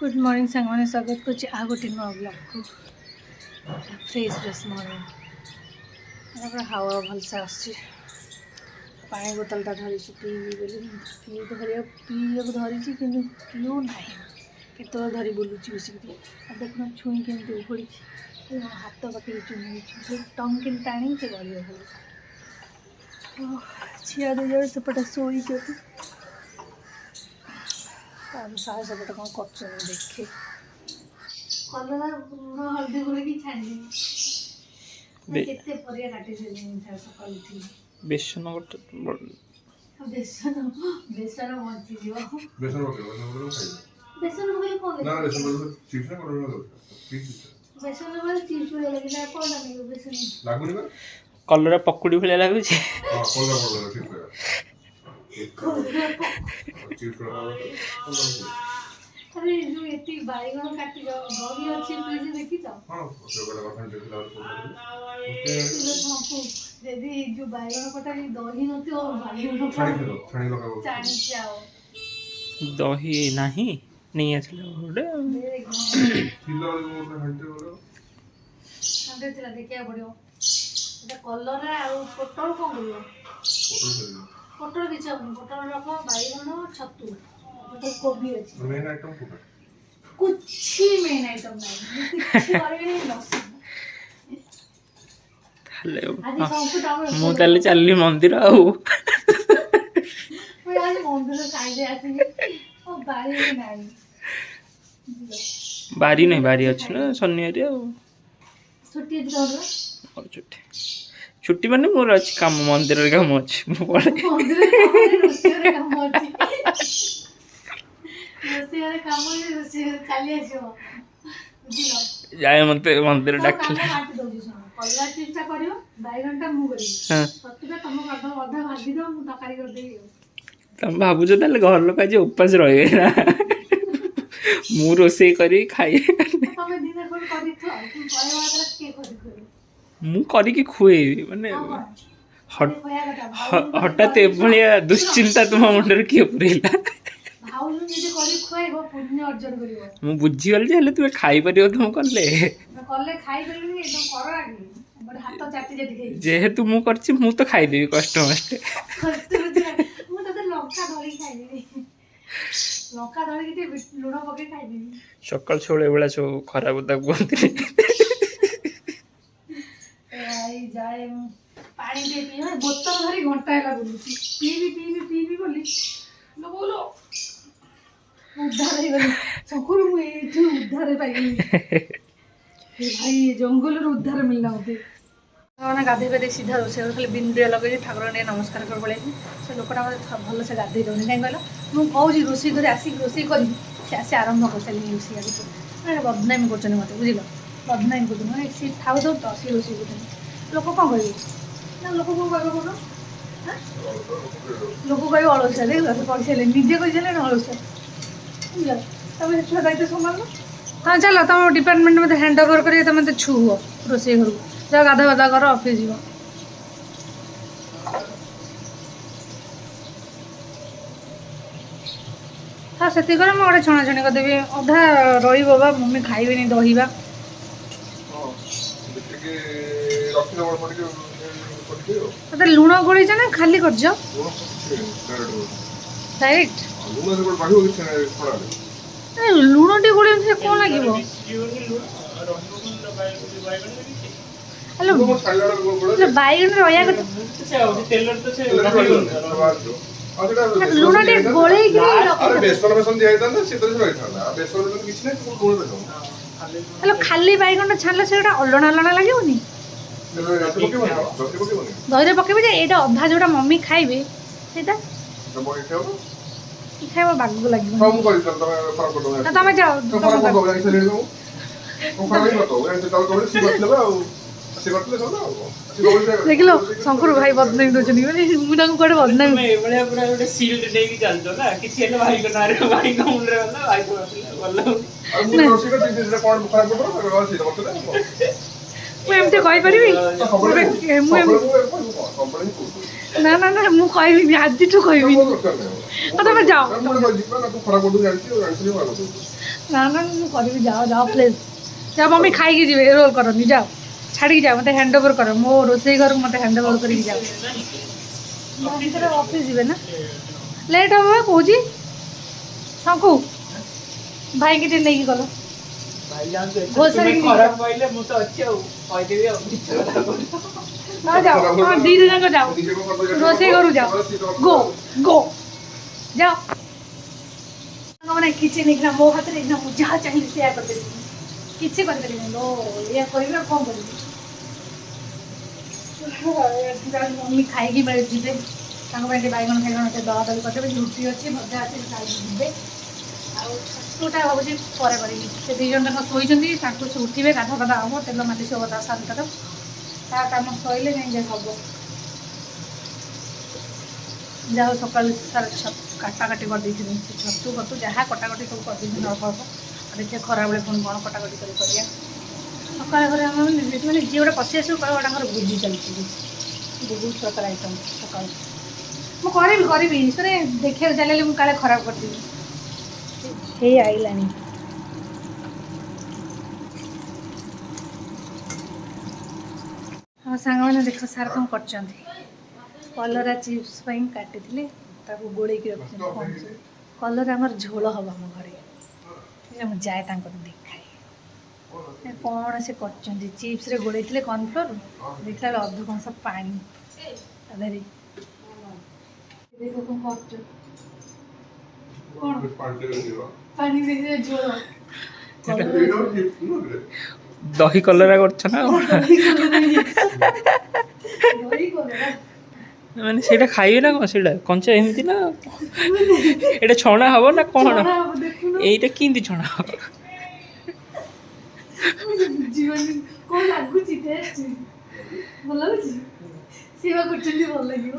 good morning सांगने स्वागत कर आ गोटे नुआ ब्लॉग को फ्रेश फ्रेश मॉर्निंग हावा भलसे आसुची पानी बोतलटा धरी पीबी बोली पीवा धरी कि पीऊ ना केत धरी बुलूची बसिक देखना छुई केमती उपड़ी हाथ पाखे चुनी टंग के टाणी से गलिया भले झिया दे सेपटे शोई सारे सेपटे कौन कर देखे कलरा लुण हल्दी गोल छाणी केते परिया काटी सकाल उठी बेसन गोटे बेसन बेसन मची जीव बेसन पके बेसन पके कोन ना बेसन पके चिप्स ना कोन बेसन वाला चिप्स वाला लगे कोन लगे बेसन लागुनी बा कलरा पकुड़ी भले लागु छे हां कोन चिप्स चिप्स अरे जो एती बाईगण काटी गरी अछि तुई देखि त हां जोगला कठन देखला किलो छापू यदि जो बाईगण कटा दही नथि और बाईगण छाणी लगाओ चाणी जाओ दही नाही नहीं आछले ओडे किलो मोर हंटे बोलो हंटे चला देखिया पड़ियो एटा कलरा और पोटल कोन करियो पोटल किछ पोटल रखो बाईगण छत्तू तो कोबी अछि मेन आइटम कोटा कुछ मेन आइटम नहीं कुछ करबे नहीं लस ताले आदि संकुट हमर मु ताले चलली मंदिर आउ मैं आज मंदिर साइड आसी ओ बारी नहीं बारी नहीं बारी अछि ना शनिवार आउ छुट्टी दिलो और छुट्टी माने मोर अछि काम मंदिर रे काम अछि मु पड़े मंदिर काम अछि रोसियारे काम अछि रोसियारे काली आछो बुझिलो जाय मते मंदिर डाकले काटी दो सुन कल्ला चेष्टा करियो 2 घंटा मु करी हां सत्तुटा तुम कर दो आधा भाजी दो मु तकारी कर देई तुम भाबु जो ताले घर लोक आज उपास रहे ना मु रोसे करी खाए तमे दिन कोन करी खा तुम परे वाला के करी मु करी की खुए माने हठात एभलिया दुश्चिंता तुम मुंडर किए पुरेला भाउलु जे करी खुआइबो पुण्य अर्जन करिवो मु बुझी गल जे हेले तुम खाई परियो तुम करले कल्ले खाई देलु एकदम कर आगे बड़ हाथ चाटी चाटी खाई जेहेतु मु करछि मु तो खाई देबी कष्ट मष्ट मु तते लंका धरी खाई देबी लंका धरी के लुण पके खाई देबी सकाल छोळे बेला सो खराब तक बोलते आई जाए पानी दे पी बोतल धरी घंटा हैला बोलुची पीबी बोली न बोलो उद्धार हो गली सकुरु मु एठु उद्धार पाइली भाई जंगल रो उद्धार मिलना होते ना गाधे पे सीधा रोसे खाली बिंदुया लगे ठाकुर ने नमस्कार कर पड़े से लोकटा मते भल से गाधे दउनी काई कहला मु कहूजी रोसी करे आसी रोसी करी से आसी आरंभ कर चली रोसी आगे अरे बदनामी करछन मते बुझिलो बदनामी करछन से थाउ दो तो सी रोसी करछन लोक कोन कहबे ना लोक को कहबे कोन लोक कहबे अलसा देख पड़े निजे कहि चले ना अलसा तुम छुआ दायित्व संभाल हाँ चलो तुम डिपार्टमेंट में हैंड ओवर करिए तुम तो छु हुआ रोसे घर जा गाधा गाधा कर ऑफिस जीव हाँ से मुझे गोटे छणाछणी करदेवी अधा रही बा मम्मी खाइबे दहीबा लुण गोल ना खाली कर डायरेक्ट लुण टी गोल से कौन लगे हेलो बैगन रहा लुण टी गोल हेलो खाली बैगन छाड़ले से अलणा अलणा लगे दही पकेबे ये अधा जोटा मम्मी खाइबे सेटा खाइबा बागु लगे तुम जाओ देख लो शंकर भाई बदनामी दौरान मुझे कड़े बदनामी मुझे कहीपरि ना ना ना मुझे कहबी आज कहबी तुम जाओ ନା ନା ମୁଁ କରିବି ଯାଅ ଯାଅ ପ୍ଲିଜ୍ ଯାଅ ମମ୍ମି ଖାଇକି ଯିବେ ରୋଲ୍ କରନି ଯାଅ ଛାଡ଼ିକି ଯାଅ ମୋତେ ହ୍ୟାଣ୍ଡ ଓଭର୍ କର ମୋ ରୋଷେଇ ଘରକୁ ମୋତେ ହ୍ୟାଣ୍ଡ ଓଭର୍ କରିକି ଯାଅ ଭିତରେ ଅଫିସ୍ ଯିବେ ନା ଲେଟ୍ ହେବ ବା କହୁଛି ଶଙ୍କୁ ଭାଇକି ଟିକେ ନେଇକି ଗଲ ଖରାପ କହିଲେ ମୁଁ ତ ଅଛି ଆଉ କହିଦେବି ଆଉ ଯାଅ ହଁ ଦୁଇଟା ଯାକ ଯାଅ ରୋଷେଇ ଘରକୁ ଯାଅ ଗୋ ଗୋ ଯାଅ ମାନେ କିଛି ନେଇକିନା ମୋ ହାତରେ ନେଇକିନା ମୁଁ ଯାହା ଚାହିଁଲି ସେୟା କରିପାରିବି କିଛି କରିପାରିବିନି ଲୋ ଏଇଆ କରିବି ଆଉ କ'ଣ କରିବି ମମ୍ମି ଖାଇକି ଯିବେ ତାଙ୍କ ପାଇଁ ଟିକେ ବାଇଗଣ ଫାଇଗଣ ଟିକେ ଦଳା ଦଳି କରିଦେବେ ରୁଟି ଅଛି ଭଜା ଅଛି ଖାଇକି ଯିବେ ଆଉ ଛତୁଟା ଭାବୁଛି ପରେ କରିବି ସେ ଦୁଇ ଜଣ ଯାକ ଶୋଇଛନ୍ତି ତାଙ୍କୁ ସେ ଉଠିବେ ଗାଧା ପାଧା ହେବ ତେଲ ମାଲିସ ହେବ ତା ସାରିତାର ତା କାମ ସରିଲେ ଯାଇ ଯାହା ହେବ ଯାହା ହଉ ସକାଳୁ ସାରା କାଟାକାଟି କରିଦେଇଥିଲି ସେ ଛତୁ ଫତୁ ଯାହା କଟାକଟି ସବୁ କରିଦେଇଥିଲି ଅଳ୍ପ ଅଳ୍ପ ଆଉ ଦେଖିବା ଖରାବେଳେ ପୁଣି କ'ଣ କଟାକଟି କରି କରିବା ସକାଳେ ଘରେ ଆମେ ମାନେ ଯିଏ ଗୋଟେ ପଶି ଆସିବ କହିବ ତାଙ୍କର ଭୋଜି ଚାଲିଛି ବହୁତ ପ୍ରକାର ଆଇଟମ୍ ସକାଳୁ ମୁଁ କରିବି ସେରେ ଦେଖିବାକୁ ଚାଲିଲେ ମୁଁ କାଳେ ଖରାପ କରିଦେବି ହେଇ ଆଇଲାଣି ହଁ ସାଙ୍ଗମାନେ ଦେଖ ସାର୍ କ'ଣ କରିଛନ୍ତି କଲରା ଚିପ୍ସ ପାଇଁ କାଟିଥିଲେ ତାକୁ ଗୋଳେଇକି ରଖିଛନ୍ତି କଲରା ଆମର ଝୋଳ ହେବ ଆମ ଘରେ ମୁଁ ଯାଏ ତାଙ୍କର ଦେଖାଏ କ'ଣ ସେ କରିଛନ୍ତି ଚିପ୍ସରେ ଗୋଳେଇଥିଲେ କର୍ଣ୍ଣଫ୍ଲୋର୍ ଦେଖିଲା ବେଳେ ଅଧ କଂସ ପାଣି ତାଦେହରେ ଦେଖ କ'ଣ କରୁଛ କ'ଣ ପାଣି ଦେଇଥିଲେ ଝୋଳ ଦହି କଲରା କରୁଛ ନା ମାନେ ସେଇଟା ଖାଇବେ ନା କ'ଣ ସେଇଟା କଞ୍ଚା ଏମିତି ନା ଏଇଟା ଛଣା ହବ ନା କ'ଣ ଏଇଟା କେମିତି ଛଣା ହବ କ'ଣ ଲାଗୁଛି ଟେଷ୍ଟ ଭଲ ଲାଗୁଛି ସେବା କରୁଛନ୍ତି ଭଲ ଲାଗିବ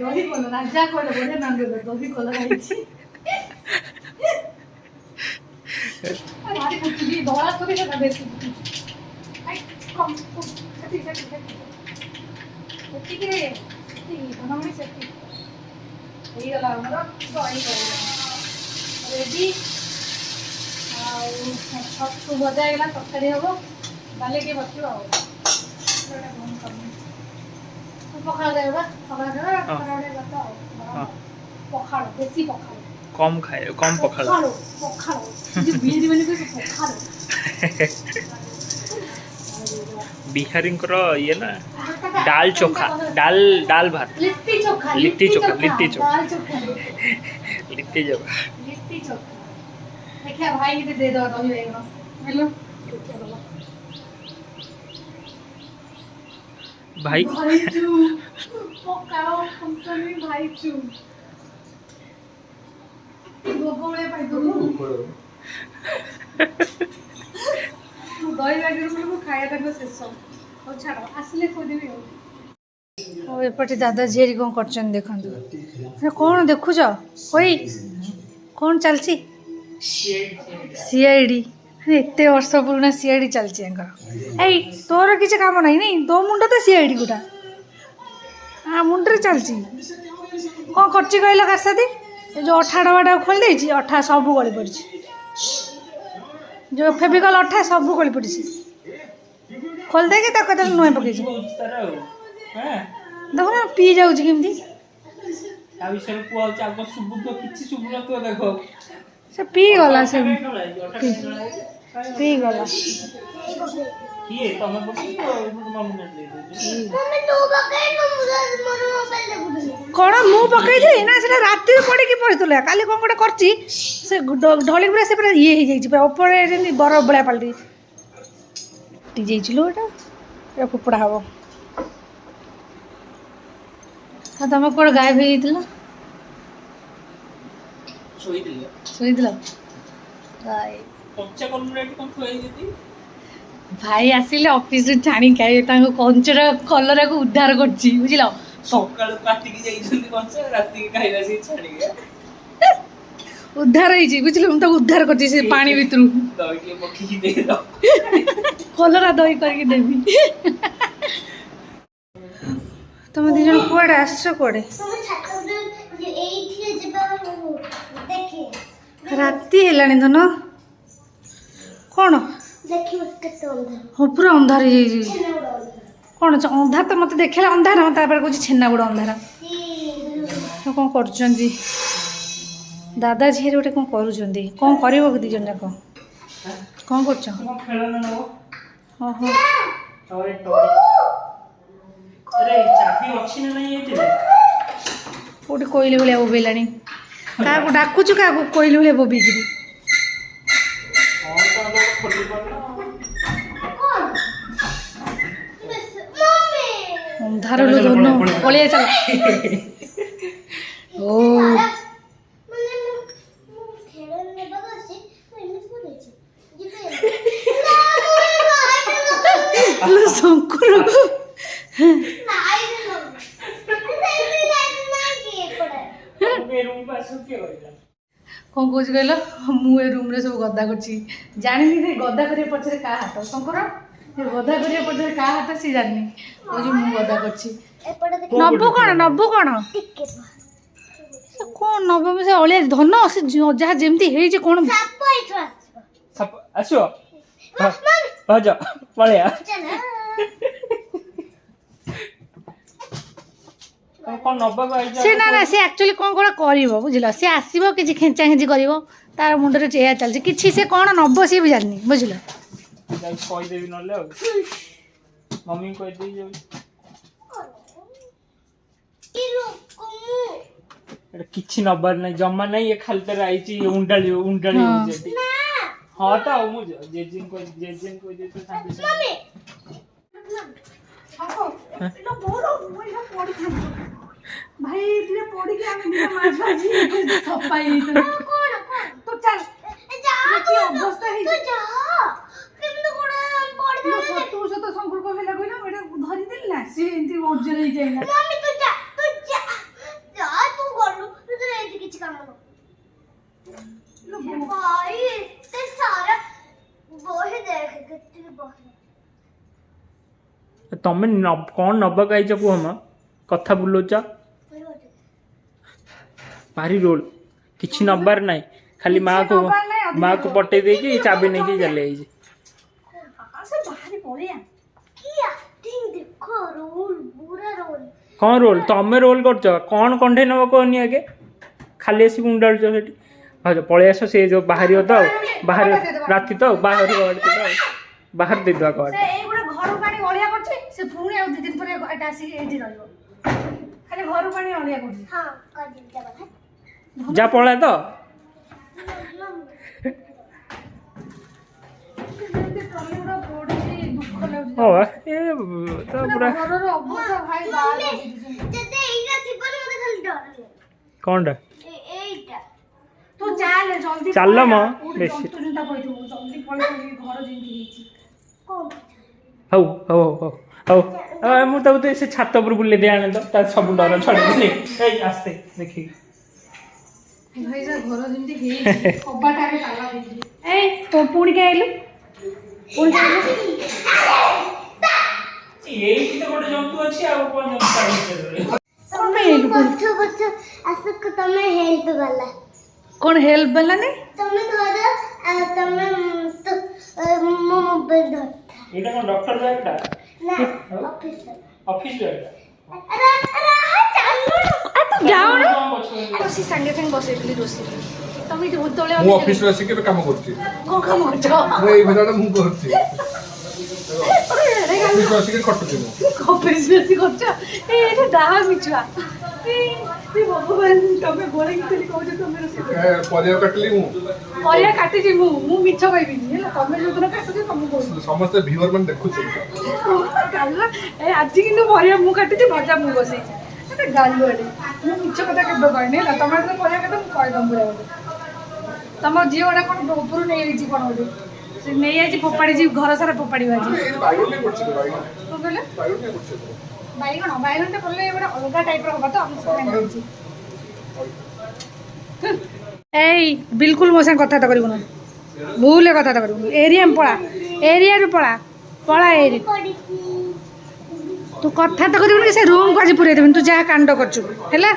ଦହି କଲରା ରାଜା କହିଲେ ବଢ଼ିଆ ନାଁ ଦେବେ ଦହି କଲରା ହେଇଛି ଭାରି ଫୁଟୁଛି ଧଳା କରି ସେଟା ବେଶୀ ସେତିକିରେ ବନାମଣି ସେତିକି ହେଇଗଲା ଆମର ଦହି କଲରା ରେଡ଼ି ଆଉ ଛତୁ ଭଜା ହେଇଗଲା ତରକାରୀ ହେବ ଡାଲି ଟିକେ ବସିବ ଆଉ ପଖାଳ ଖାଇବା ପଖାଳ ବେଶୀ ପଖାଳ କମ୍ ଖାଏ କମ୍ ପଖାଳ ପଖାଳ ବିହାରୀ ମାନେ ପଖାଳ ବିହାରୀଙ୍କର ଇଏ ନା ଡାଲ ଚୋଖା ଡାଲ ଭାତ लिट्टी चोखा लिट्टी चोखा दाल चोखा लिट्टी चोखा लिट्टी चोखा देखिए भाई के दे दो दही बैगन हेलो भाई भाई चू पकाओ कंपनी भाई चू गोगोळे पाई दो दही बैगन को खाया तक शेष हो छाड़ आसले खोदेबी हो एपटे दादा झीरी कौन कर देखु कौन देखुच होई कौन चलची सीआईडी एत वर्ष पुराना सीआईडी चलती तोर किसी काम ना नहीं तो मुंड तो सीआईडी गोटा हाँ मुंडे चलती कौन कर कहल कासादी जो अठा डबाटा खोल दे अठा सब गली पड़ी जो फेविकल अठा सब गली पड़ी खोल दे नुआ पकई देखो ना पी जाऊँ केमती से पी गला से पी गला कौन मु पकई ना से राति पड़ी पड़ता काली कौन गोटे कर ढली पूरा से पूरा ये पूरा ऊपर बरफ भाया पलटि जाइए फोपड़ा हम तुम कौन गायब हो भाई आसिले ऑफिस छाणी खाए कंचर कलरा को उद्धार कर बुझल उद्धार बुझल मुझे उद्धार कर पानी भितर कलरा दही करके देवी तुम दी जन कुआड़े आस कुआड़े ରାତି ହେଲାଣି ଧନ କ'ଣ ହଁ ପୁରା ଅନ୍ଧାର ହେଇଯାଇଛି କ'ଣ ଅନ୍ଧାର ତ ମୋତେ ଦେଖିଲା ଅନ୍ଧାର ତାପରେ କହୁଛି ଛେନାଗୁଡ଼ ଅନ୍ଧାର କ'ଣ କରୁଛନ୍ତି ଦାଦା ଝିଅରେ ଗୋଟେ କ'ଣ କରୁଛନ୍ତି କ'ଣ କରିବ କି 2 ଜଣ ଯାକ କ'ଣ କରୁଛ ଓହୋ କୋଉଠି କୋଇଲି ଭଳିଆ ବୋବେଇଲାଣି କାହାକୁ ଡାକୁଛୁ କାହାକୁ କୋଇଲି ଭଳିଆ ବୋବେଇକିରି ଅନ୍ଧାର ଲୋ ଧନ ପଳେଇ ଚାଲ ଓ ଶଙ୍କର କ'ଣ କହୁଛି କହିଲ ମୁଁ ଏ ରୁମ୍ରେ ସବୁ ଗଦା କରୁଛି ଜାଣିନି ସେ ଗଦା କରିବା ପଛରେ କାହା ହାତ ଶଙ୍କର ସେ ଗଦା କରିବା ପଛରେ କାହା ହାତ ସେ ଜାଣିନି କହୁଛି ମୁଁ ଗଦା କରୁଛି ନବୁ କ'ଣ କ'ଣ ନବ ସେ ଅଳିଆ ଧନ ସେ ଯାହା ଯେମିତି ହେଇଛି କ'ଣ ଆସିବ ଭାଉଜ ପଳେଆ କ'ଣ ନବାକୁ ଆଇଛ ସେ ନା ସେ ଆକ୍ଚୁଆଲି କ'ଣ କରିବ ବୁଝିଲ ସେ ଆସିବ କିଛି ଖେଞ୍ଚା ଖେଞ୍ଚି କରିବ ତାର ମୁଣ୍ଡରେ ଏଇଆ ଚାଲିଛି କିଛି ସେ କ'ଣ ନବ ସିଏ ବି ଜାଣିନି ବୁଝିଲ କହିଦେବି ନହେଲେ ଆଉ ମମି କହିଦେବି ଏଟା କିଛି ନବାର ନାହିଁ ଜମା ନାହିଁ ଏ ଖାଲି ତାର ଆଇଛି ଉଣ୍ଡାଳି ହଉଛି ଏଠି ହଁ ତ ଆଉ ମୁଁ ଜେଜେନ୍ କହିଦେବି ତ ସାଙ୍ଗେ ସାଙ୍ଗେ ଭାଇ ଏଥିରେ ପଡ଼ିକି ଆମେ ମାଛ ଭାଜି ସଫା ହେଇଯାଇଥିଲା ତୁ ଚାଲ ଅବସ୍ଥା ହେଇଛି ତୁ ସତ ସମ୍ପର୍କ ହେଲା କହିଲା ଏଇଟା ଧରିଦେଲି ନା ସିଏ ଏମିତି ଓଜନ ହେଇଯାଇଲା ତମେ କ'ଣ ନବାକୁ ଆଇଛ କୁହ ମ କଥା ବୁଲଉଛ ଭାରି ରୋଲ କିଛି ନବାର ନାହିଁ ଖାଲି ମାଆକୁ ପଟେଇ ଦେଇକି ଚାବି ନେଇକି ଚାଲି ଯାଇଛି କ'ଣ ରୋଲ ତମେ ରୋଲ କରୁଛ କ'ଣ କଣ୍ଢେଇ ନେବ କହନି ଆଗେ ଖାଲି ଆସିକି ଉଣ୍ଡାଳୁଛ ସେଠି ଭାଉଜ ପଳେଇ ଆସ ସେ ଯେଉଁ ବାହାରିବ ତ ଆଉ ବାହାରିବ ରାତି ତ ଆଉ ବାହାରିବ ବାହାର ଦେଇଦେବା କବାଟ ଘରୁ ପାଣି ଅଳିଆ କରୁଛି ସେ ପୁଣି ଆଉ 2 ଦିନ ପରେ ଏଟା ଆସିକି ଏଇଠି ରହିବ ଖାଲି ଘରୁ ପାଣି ଅଳିଆ କରୁଛି ଯା ପଳା ତ ହଁ ଏ ତ ପୁରା କ'ଣଟା ଚାଲ ମ ବେଶୀ ହଉ ହଉ ହଉ ହଉ ମୁଁ ତାକୁ ସେ ଛାତ ଉପରୁ ବୁଲେଇ ଦେଇ ଆଣେ ତ ତା ସବୁ ଡର ଛଡ଼େଇଦେଲି ଏଇ ଆସ୍ତେ ଦେଖିକି ପୁଣି କାଇଁ ଏଇଠି ତ ଗୋଟେ ଜନ୍ତୁ ଅଛି ଆଉ କ'ଣ କ'ଣ ହେଲ୍ପ ବାଲାନି ଏଇଟା କ'ଣ ଡକ୍ଟର ବ୍ୟାଗଟା ଅଫିସ ବ୍ୟାଗଟା ଯାଉନ ସେ ସାଙ୍ଗେ ସାଙ୍ଗେ ବସେଇଥିଲି ରୋଷେଇ ତମେ ଏଠି ଭୂତଳେ ମୁଁ ଅଫିସରେ ଆସିକି ଏବେ କାମ କରୁଛି କ'ଣ କାମ କରୁଛ ଏଇ ଭିଡ଼ିଓଟା ମୁଁ କରୁଛି ଅଫିସରେ ଆସିକି ଖଟୁଛି ମୁଁ ଅଫିସ ବେଶୀ କରୁଛ ଏଇଟା ଡାହା ମିଛୁଆ ଭଗବାନ ତମେ ଗୋଳେଇକି କହୁଛ ତମେ ରୋଷେଇ ପରିବା କାଟିଲି ମୁଁ ପରିବା କାଟିଛି ମୁଁ ମିଛ କହିବିନି ହେଲା ତମେ ଯୋଉଦିନ କାଟୁଛ ତମକୁ ସମସ୍ତେ ଭିଉଅର ମାନେ ଦେଖୁଛନ୍ତି ଆଜି କିନ୍ତୁ ପରିବା ମୁଁ କାଟିଛି ଭଜା ମୁଁ ବସେଇଛି ଗାଲୁଆଡେ ମୁଁ ମିଛ କଥା କେବେ କହିନି ହେଲା ତମେ ଯେତେବେଳେ ପରିବା କାଟ ମୁଁ କହିଦମ ପୁରା ଗୋଟେ ତମ ଝିଅ ଗୁଡ଼ା କ'ଣ ଉପରୁ ନେଇଯାଇଛି କ'ଣ ଗୋଟେ ସେ ନେଇଯାଇଛି ଫୋପାଡ଼ିଛି ଘର ସାରା ଫୋପାଡ଼ିବ ଆଜି କ'ଣ କହିଲେ ବାଇଗଣଟା ପଡ଼ିଲେ ଗୋଟେ ଅଲଗା ଟାଇପ୍ର ହବ ତ ଏଇ ବିଲକୁଲ ମୋ ସାଙ୍ଗେ କଥାବାର୍ତ୍ତା କରିବୁନି ଭୁଲରେ କଥାବାର୍ତ୍ତା କରିବୁନି ଏରିଆ ପଳା ଏରିଆରୁ ପଳା ଏରିଆ ତୁ କଥାବାର୍ତ୍ତା କରିବୁନି କି ସେ ରୁମ୍କୁ ଆଜି ପୁରେଇ ଦେବିନି ତୁ ଯାହା କାଣ୍ଡ କରୁଛୁ ହେଲା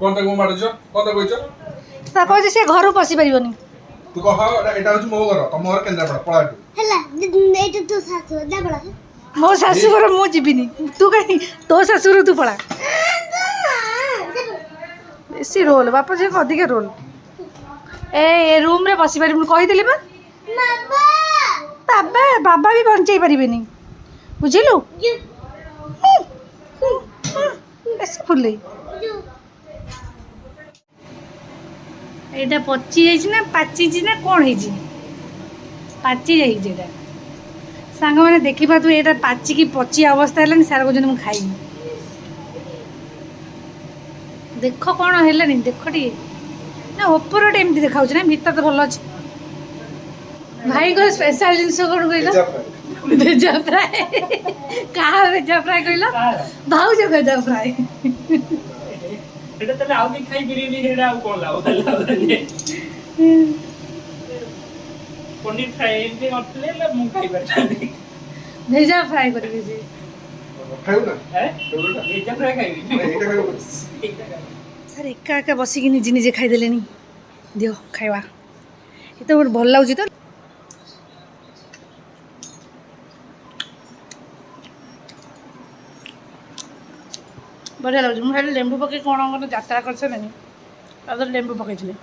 কোন তাকে মারছ কোন তাকে কইছ তা কইছে সে ঘরু পশি পারিবনি তু কহ এটা হচ্ছে মো ঘর তম ঘর কেন্দ্রাপড়া পড়াটু ହେଲା এইটা তো শাশু দেবড়া ମୋ ଶାଶୁଘର ମୁଁ ଯିବିନି ତୁ କାହିଁ ତୋ ଶାଶୁଘର ତୁ ପଳା ବେଶୀ ରୋଲ ବାପା ଝିଅ ଅଧିକା ରୋଲ ଏ ରୁମ୍ରେ ବସି ପାରିବୁନି କହିଦେଲି ବା ବାବା ବାବା ବାବା ବି ବଞ୍ଚେଇ ପାରିବେନି ବୁଝିଲୁ ବେଶୀ ଫୁଲେଇ ଏଇଟା ପଚି ଯାଇଛି ନା ପାଚିଛି ନା କ'ଣ ହେଇଛି ପାଚି ଯାଇଛି ଏଇଟା ସାଙ୍ଗମାନେ ଦେଖିବା ତୁ ଏଇଟା ପାଚିକି ପଚି ଅବସ୍ଥା ହେଲାନି ସାର କହୁଛନ୍ତି ମୁଁ ଖାଇନି ଦେଖ କ'ଣ ହେଲାନି ଦେଖ ଟିକେ ନା ଉପରଟା ଏମିତି ଦେଖାଉଛି ନା ଭିତର ତ ଭଲ ଅଛି ଭାଇଙ୍କର ସ୍ପେଶାଲ ଜିନିଷ କ'ଣ କହିଲ ଭେଜା ଫ୍ରାଏ କାହା ଭେଜା ଫ୍ରାଏ କହିଲ ଭାଉଜ ଭେଜା ଫ୍ରାଏ এটা তাহলে ଆଉ ବି ଖାଇପାରିବେନି ସେଇଟା ଆଉ କ'ଣ ଲାଭ ତାହେଲେ ପନିର ଫ୍ରାଏ ଏମିତି କରିଥିଲେ ହେଲେ ମୁଁ ଖାଇପାରିଥାନ୍ତି ଭେଜା ଫ୍ରାଏ କରିବି ସେ ଖାଇବୁ ନା ଭେଜା ଫ୍ରାଏ ଖାଇବି ଏଇଟା ଖାଇବୁ ସାର୍ ଏକା ଏକା ବସିକି ନିଜେ ନିଜେ ଖାଇଦେଲେନି ଦିଅ ଖାଇବା ଏତେ ଗୋଟେ ଭଲ ଲାଗୁଛି ତ ବଢ଼ିଆ ଲାଗୁଛି ମୁଁ ଖାଲି ଲେମ୍ବୁ ପକେଇ କ'ଣ ଗୋଟେ ଯାତ୍ରା କରିସାରିଲେନି ତାଦେହରେ ଲେମ୍ବୁ ପକେଇଥିଲି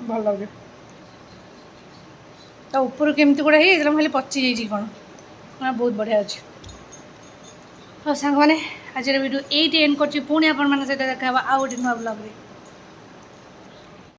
ଭଲ ଲାଗୁଛି ତା ଉପରୁ କେମିତି ଗୋଟେ ହେଇଯାଇଥିଲା ମୁଁ ଖାଲି ପଚି ଯାଇଛି କ'ଣ ବହୁତ ବଢ଼ିଆ ଅଛି ହଉ ସାଙ୍ଗମାନେ ଆଜିର ଭିଡ଼ିଓ ଏଇଠି ଏଣ୍ଡ କରୁଛି ପୁଣି ଆପଣମାନଙ୍କ ସହିତ ଦେଖା ହେବା ଆଉ ଗୋଟେ ନୂଆ ବ୍ଲଗ୍ରେ